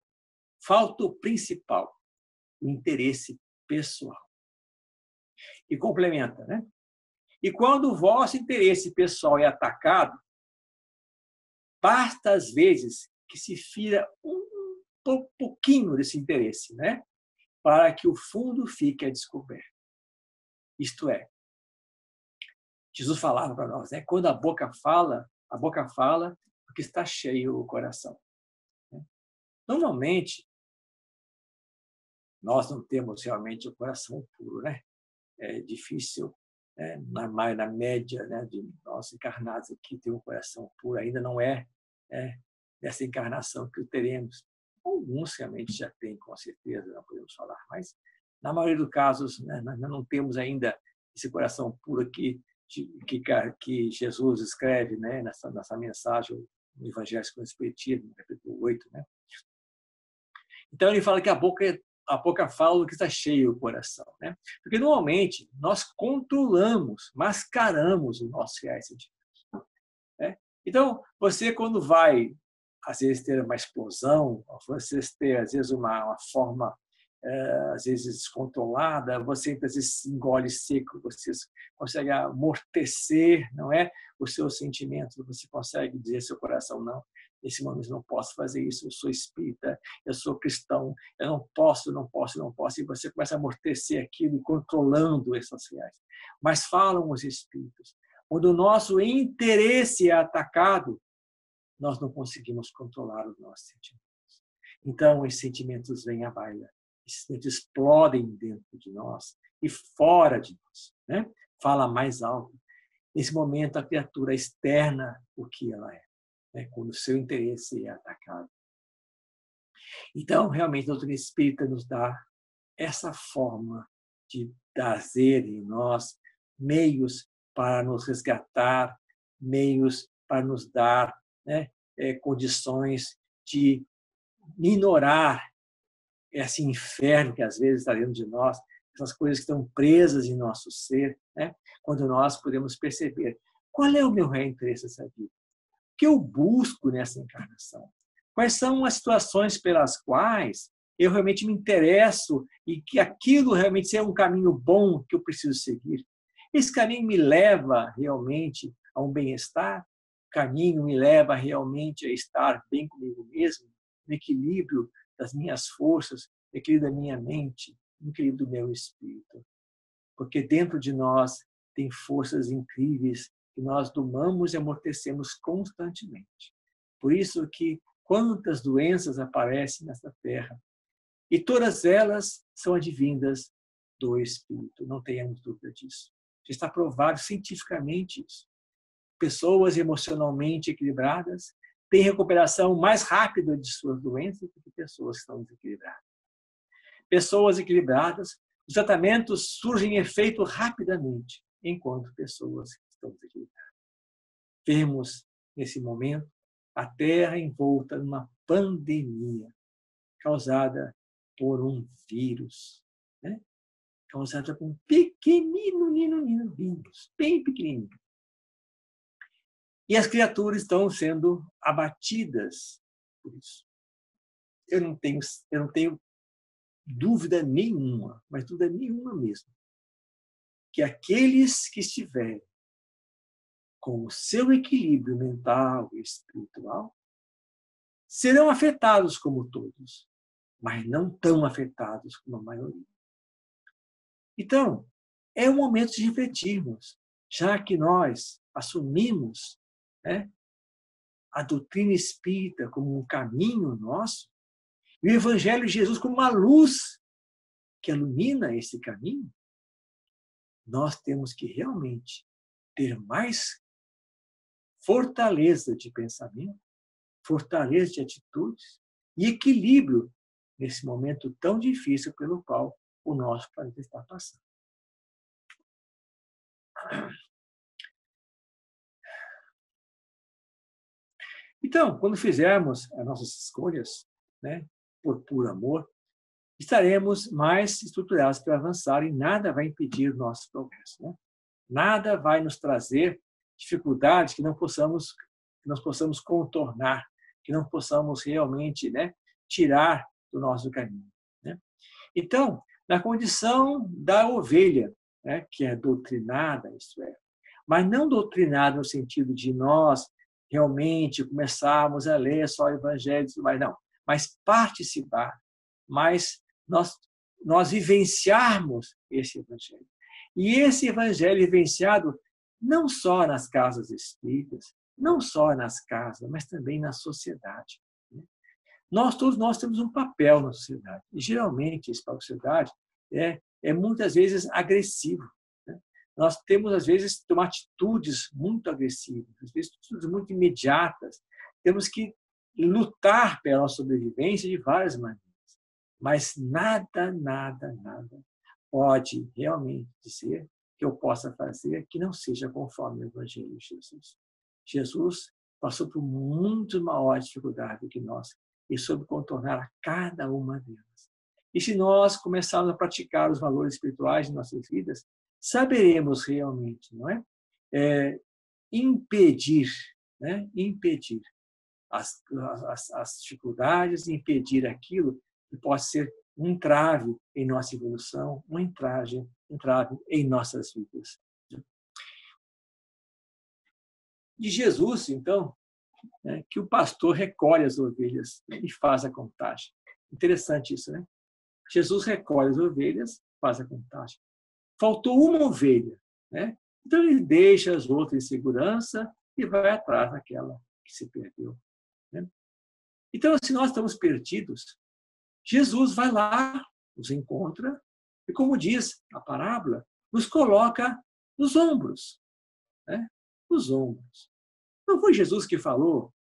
Falta o principal, o interesse pessoal. E complementa, né? E quando o vosso interesse pessoal é atacado, basta às vezes que se fira um pouquinho desse interesse, né? Para que o fundo fique a descoberto. Isto é, Jesus falava para nós, né? Quando a boca fala porque está cheio o coração. Normalmente, nós não temos realmente o coração puro, né? É difícil, né? Na média, né, de nós encarnados aqui ter um coração puro, ainda não é, dessa encarnação que o teremos. Alguns realmente já têm, com certeza, não podemos falar, mas na maioria dos casos, né, nós não temos ainda esse coração puro aqui que Jesus escreve, né, nessa mensagem no Evangelho segundo o Espiritismo, no capítulo 8. Né? Então, ele fala que a boca fala do que está cheio o coração. Né? Porque, normalmente, nós controlamos, mascaramos os nossos reais sentimentos. Né? Então, você, quando vai, às vezes, ter uma explosão, você ter, às vezes, uma forma, às vezes, descontrolada, você, às vezes, engole seco, você consegue amortecer, não é? Os seus sentimentos, você consegue dizer ao seu coração: não, nesse momento eu não posso fazer isso, eu sou espírita, eu sou cristão, eu não posso, e você começa a amortecer aquilo, controlando essas reais. Mas falam os espíritos, quando o nosso interesse é atacado, nós não conseguimos controlar os nossos sentimentos. Então, esses sentimentos vêm à baila, esses sentimentos explodem dentro de nós e fora de nós. Né? Fala mais alto. Nesse momento, a criatura externa o que ela é, né? Quando o seu interesse é atacado. Então, realmente, a doutrina espírita nos dá essa forma de trazer em nós meios para nos resgatar, meios para nos dar, né, condições de minorar esse inferno que às vezes está dentro de nós, essas coisas que estão presas em nosso ser, né? Quando nós podemos perceber qual é o meu real interesse nessa vida, o que eu busco nessa encarnação, quais são as situações pelas quais eu realmente me interesso e que aquilo realmente é um caminho bom que eu preciso seguir. Esse caminho me leva realmente a um bem-estar, o caminho me leva realmente a estar bem comigo mesmo, no equilíbrio das minhas forças, no equilíbrio da minha mente, no equilíbrio do meu espírito. Porque dentro de nós tem forças incríveis que nós domamos e amortecemos constantemente. Por isso que quantas doenças aparecem nessa terra, e todas elas são advindas do Espírito, não tenhamos dúvida disso. Já está provado cientificamente isso. Pessoas emocionalmente equilibradas têm recuperação mais rápida de suas doenças do que pessoas que estão desequilibradas. Pessoas equilibradas, os tratamentos surgem em efeito rapidamente, enquanto pessoas que estão desequilibradas. Vemos, nesse momento, a Terra envolta numa pandemia causada por um vírus, né? Causada por um pequenino vírus, bem pequenininho. E as criaturas estão sendo abatidas por isso. Eu não tenho dúvida nenhuma, mas dúvida nenhuma mesmo, que aqueles que estiverem com o seu equilíbrio mental e espiritual serão afetados como todos, mas não tão afetados como a maioria. Então, é o momento de refletirmos, já que nós assumimos, né, a doutrina espírita como um caminho nosso, e o Evangelho de Jesus como uma luz que ilumina esse caminho, nós temos que realmente ter mais fortaleza de pensamento, fortaleza de atitudes e equilíbrio nesse momento tão difícil pelo qual o nosso planeta está passando. Então, quando fizermos as nossas escolhas, né, por puro amor, estaremos mais estruturados para avançar e nada vai impedir o nosso progresso, né? Nada vai nos trazer dificuldades que nós possamos contornar, que não possamos realmente, né, tirar do nosso caminho, né? Então, na condição da ovelha, né, que é doutrinada, isso é, mas não doutrinada no sentido de nós realmente começarmos a ler só o Evangelho, mas participar, mas nós vivenciarmos esse Evangelho. E esse Evangelho vivenciado não só nas casas espíritas, não só nas casas, mas também na sociedade. Todos nós temos um papel na sociedade. E, geralmente, esse papel na sociedade é muitas vezes agressivo. Né? Nós temos, às vezes, tomar atitudes muito agressivas, às vezes, atitudes muito imediatas. Temos que lutar pela nossa sobrevivência de várias maneiras. Mas nada pode realmente dizer que eu possa fazer que não seja conforme o Evangelho de Jesus. Jesus passou por muito maior dificuldade que nós e soube contornar a cada uma delas. E se nós começarmos a praticar os valores espirituais de nossas vidas, saberemos realmente, não é? Impedir as dificuldades, impedir aquilo que pode ser um entrave em nossa evolução, um entrave em nossas vidas. De Jesus, então, que o pastor recolhe as ovelhas e faz a contagem. Interessante isso, né? Jesus recolhe as ovelhas, faz a contagem. Faltou uma ovelha, né? Então ele deixa as outras em segurança e vai atrás daquela que se perdeu. Né? Então, se nós estamos perdidos, Jesus vai lá, nos encontra e, como diz a parábola, nos coloca nos ombros. Né? Nos ombros. Não foi Jesus que falou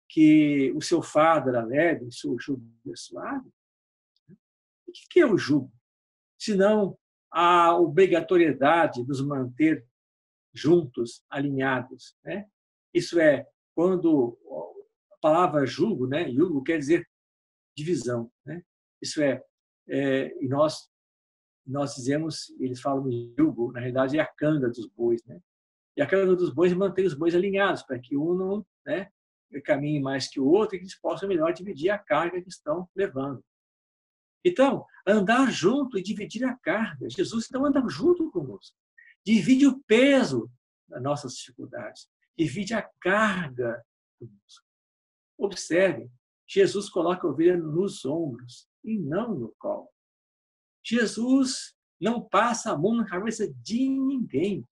que o seu fardo era leve, o seu jugo é suave? O que é o jugo? Senão a obrigatoriedade de nos manter juntos, alinhados. Né? Isso é, quando a palavra jugo, né? Jugo quer dizer divisão. Né? Isso e nós dizemos, eles falam de jugo, na realidade é a canga dos bois. Né? E a canga dos bois mantém os bois alinhados, para que um não caminhe mais que o outro e que eles possam melhor dividir a carga que estão levando. Então, andar junto e dividir a carga. Jesus então anda junto conosco. Divide o peso das nossas dificuldades. Divide a carga conosco. Observe, Jesus coloca a ovelha nos ombros e não no colo. Jesus não passa a mão na cabeça de ninguém.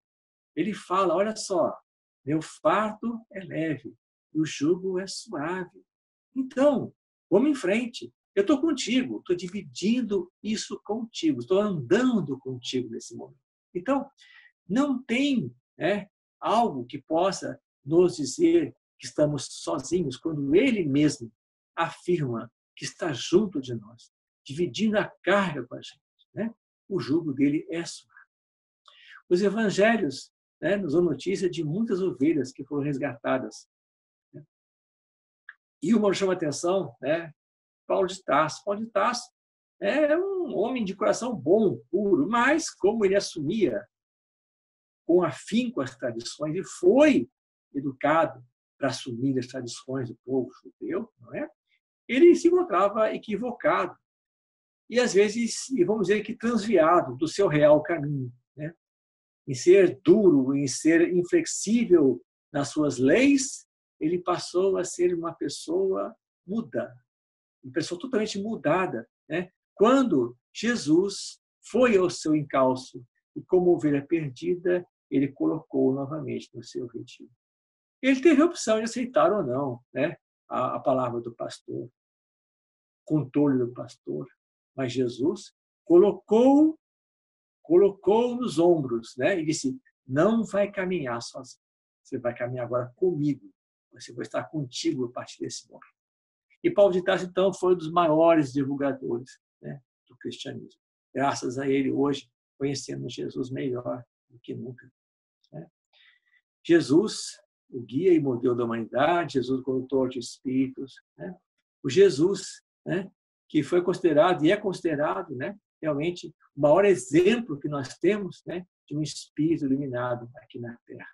Ele fala, olha só, meu fardo é leve, o jugo é suave. Então, vamos em frente. Eu estou contigo, estou dividindo isso contigo, estou andando contigo nesse momento. Então, não tem algo que possa nos dizer que estamos sozinhos, quando Ele mesmo afirma que está junto de nós, dividindo a carga com a gente. O jugo dele é suave. Os evangelhos nos dão notícia de muitas ovelhas que foram resgatadas. E uma chama a atenção, Paulo de Tarso. Paulo de Tarso é um homem de coração bom, puro, mas como ele assumia com afinco as tradições e foi educado para assumir as tradições do povo judeu, não é? Ele se encontrava equivocado e, às vezes, vamos dizer que transviado do seu real caminho, em ser duro, em ser inflexível nas suas leis, ele passou a ser uma pessoa muda, uma pessoa totalmente mudada, quando Jesus foi ao seu encalço e, como ovelha perdida, ele colocou novamente no seu retiro. Ele teve a opção de aceitar ou não a palavra do pastor, o controle do pastor, mas Jesus colocou nos ombros, e disse, não vai caminhar sozinho, você vai caminhar agora comigo, você vai estar contigo a partir desse momento. E Paulo de Tarso, então, foi um dos maiores divulgadores do cristianismo. Graças a ele, hoje, conhecemos Jesus melhor do que nunca. Jesus, o guia e modelo da humanidade, Jesus, o condutor de espíritos, o Jesus, que foi considerado e é considerado, realmente, o maior exemplo que nós temos de um espírito iluminado aqui na Terra.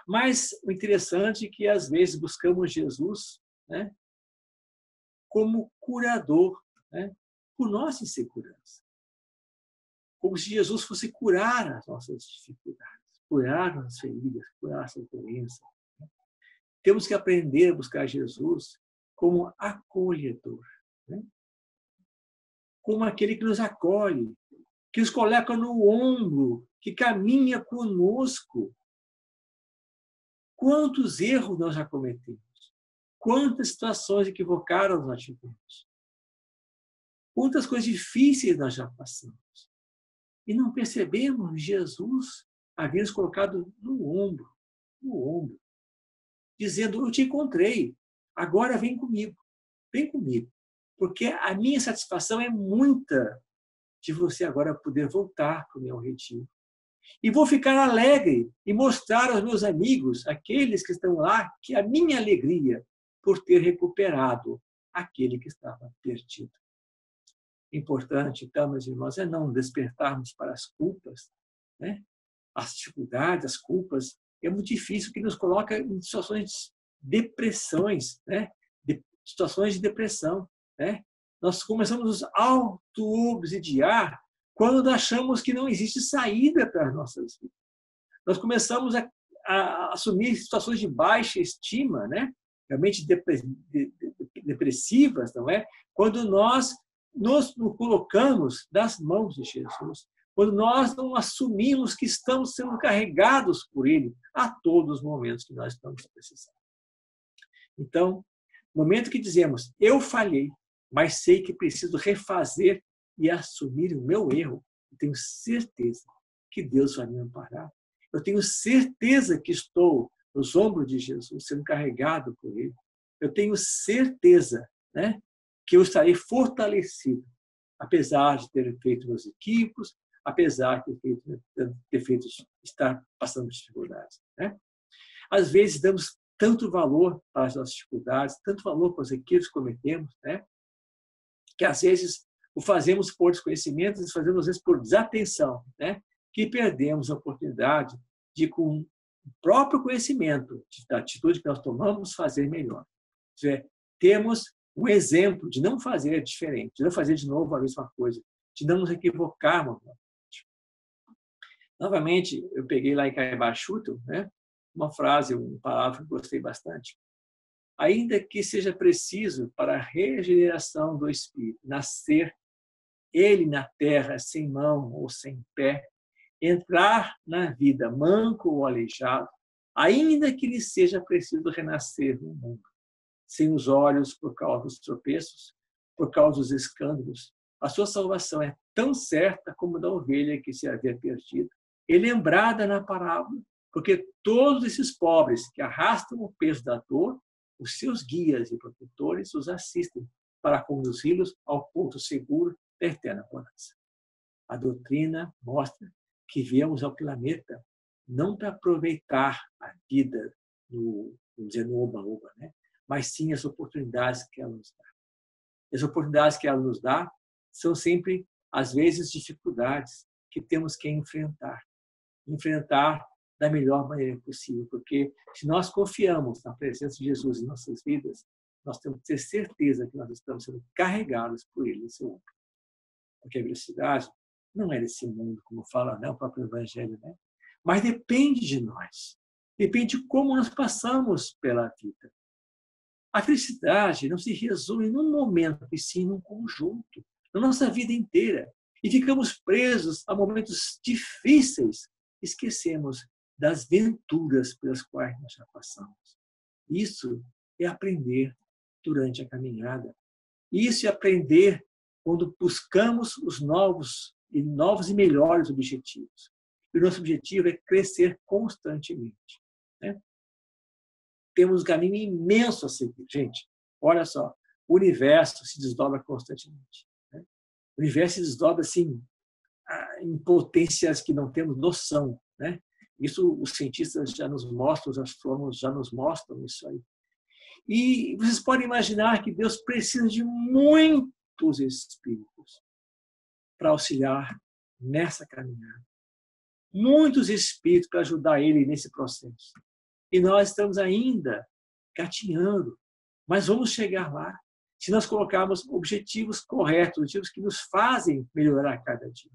Mas o interessante é que, às vezes, buscamos Jesus como curador por nossa insegurança. Como se Jesus fosse curar as nossas dificuldades, curar as feridas, curar essa doença. Temos que aprender a buscar Jesus como acolhedor, como aquele que nos acolhe, que nos coloca no ombro, que caminha conosco. Quantos erros nós já cometemos? Quantas situações equivocadas nós tivemos? Quantas coisas difíceis nós já passamos? E não percebemos Jesus havia nos colocado no ombro, dizendo, eu te encontrei, agora vem comigo, porque a minha satisfação é muita de você agora poder voltar para o meu retiro. E vou ficar alegre e mostrar aos meus amigos, aqueles que estão lá, que a minha alegria por ter recuperado aquele que estava perdido. Importante, então, meus irmãos, é não despertarmos para as culpas, as dificuldades, as culpas. É muito difícil, que nos coloca em situações de depressões, situações de depressão. Nós começamos a nos auto-obsidiar quando achamos que não existe saída para as nossas vidas. Nós começamos a assumir situações de baixa estima, realmente depressivas, não é? Quando nós nos colocamos nas mãos de Jesus, quando nós não assumimos que estamos sendo carregados por Ele a todos os momentos que nós estamos precisando. Então, no momento que dizemos, eu falhei, mas sei que preciso refazer e assumir o meu erro, eu tenho certeza que Deus vai me amparar. Eu tenho certeza que estou nos ombros de Jesus, sendo carregado por Ele. Eu tenho certeza que eu estarei fortalecido, apesar de ter feito meus equívocos, apesar de ter feito estar passando dificuldades. Às vezes damos tanto valor para as nossas dificuldades, tanto valor para os equívocos que cometemos, que às vezes o fazemos por desconhecimento, fazemos às vezes por desatenção, que perdemos a oportunidade de, com o próprio conhecimento da atitude que nós tomamos, fazer melhor. Temos um exemplo de não fazer diferente, de não fazer de novo a mesma coisa, de não nos equivocarmos. Novamente, eu peguei lá em Caibachuto, né, uma frase, uma palavra que gostei bastante. Ainda que seja preciso para a regeneração do espírito nascer ele na terra sem mão ou sem pé, entrar na vida manco ou aleijado, ainda que lhe seja preciso renascer no mundo, sem os olhos por causa dos tropeços, por causa dos escândalos, a sua salvação é tão certa como a da ovelha que se havia perdido, e lembrada na parábola, porque todos esses pobres que arrastam o peso da dor, os seus guias e protetores os assistem para conduzi-los ao ponto seguro da eterna bonança. A doutrina mostra que viemos ao planeta não para aproveitar a vida no oba-oba, né? Mas sim as oportunidades que ela nos dá. As oportunidades que ela nos dá são sempre, às vezes, dificuldades que temos que enfrentar da melhor maneira possível, porque se nós confiamos na presença de Jesus em nossas vidas, nós temos que ter certeza que nós estamos sendo carregados por Ele, seu ombro. Porque a velocidade não é desse mundo, como fala, né, o próprio Evangelho, né? Mas depende de nós. Depende de como nós passamos pela vida. A felicidade não se resume num momento, e sim num conjunto, na nossa vida inteira. E ficamos presos a momentos difíceis, esquecemos das venturas pelas quais nós já passamos. Isso é aprender durante a caminhada. Isso é aprender quando buscamos os novos e melhores objetivos. E o nosso objetivo é crescer constantemente, né? Temos um caminho imenso a seguir. Gente, olha só, o universo se desdobra constantemente, né? O universo se desdobra assim, em potências que não temos noção, né? Isso os cientistas já nos mostram, os astrônomos já nos mostram isso aí. E vocês podem imaginar que Deus precisa de muitos espíritos para auxiliar nessa caminhada. Muitos espíritos para ajudar Ele nesse processo. E nós estamos ainda gatinhando, mas vamos chegar lá se nós colocarmos objetivos corretos, objetivos que nos fazem melhorar cada dia.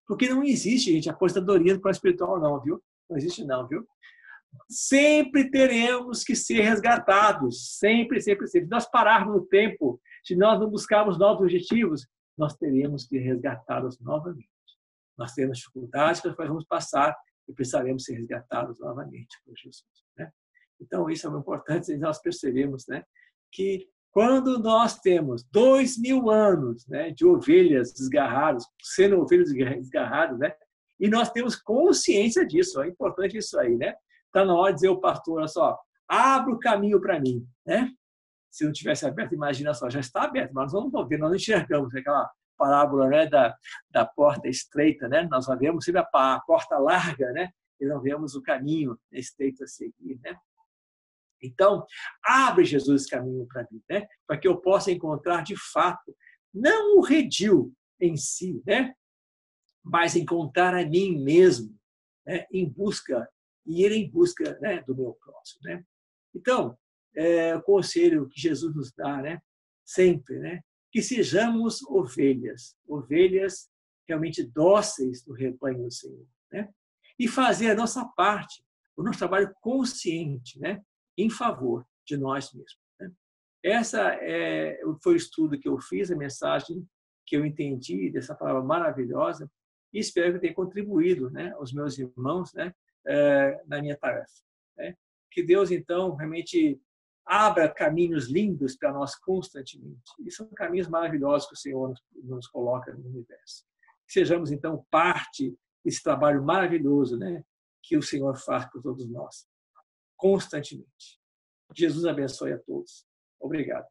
Porque não existe, gente, aposentadoria para o espiritual, não, viu? Não existe, não, viu? Sempre teremos que ser resgatados. Sempre, sempre, sempre. Se nós pararmos no tempo, se nós não buscarmos novos objetivos, nós teremos que resgatá-los novamente. Nós teremos dificuldades que nós vamos passar e precisaremos ser resgatados novamente por Jesus, né? Então, isso é muito importante, nós percebemos, né, que quando nós temos 2000 anos, né, de ovelhas desgarradas, sendo ovelhas desgarradas, né, e nós temos consciência disso, é importante isso aí, né? Está na hora de dizer ao pastor, olha só, abre o caminho para mim, né? Se não tivesse aberto, imagina só, já está aberto, mas nós não vemos, nós não enxergamos aquela parábola, né, da porta estreita, né? Nós só vemos sempre a porta larga, né? E não vemos o caminho estreito a seguir, né? Então, abre Jesus esse caminho para mim, né? Para que eu possa encontrar de fato não o redil em si, né? Mas encontrar a mim mesmo, né? Ir em busca, né, do meu próximo, né? Então, o conselho que Jesus nos dá, né, sempre, né, que sejamos ovelhas realmente dóceis do rebanho do Senhor, né? E fazer a nossa parte, o nosso trabalho consciente, né, em favor de nós mesmos, né? Essa foi o estudo que eu fiz, a mensagem que eu entendi dessa palavra maravilhosa, e espero que tenha contribuído, né, aos meus irmãos, né, na minha tarefa, né? Que Deus, então, realmente abra caminhos lindos para nós constantemente. E são caminhos maravilhosos que o Senhor nos coloca no universo. Que sejamos, então, parte desse trabalho maravilhoso, né, que o Senhor faz por todos nós, constantemente. Jesus abençoe a todos. Obrigado.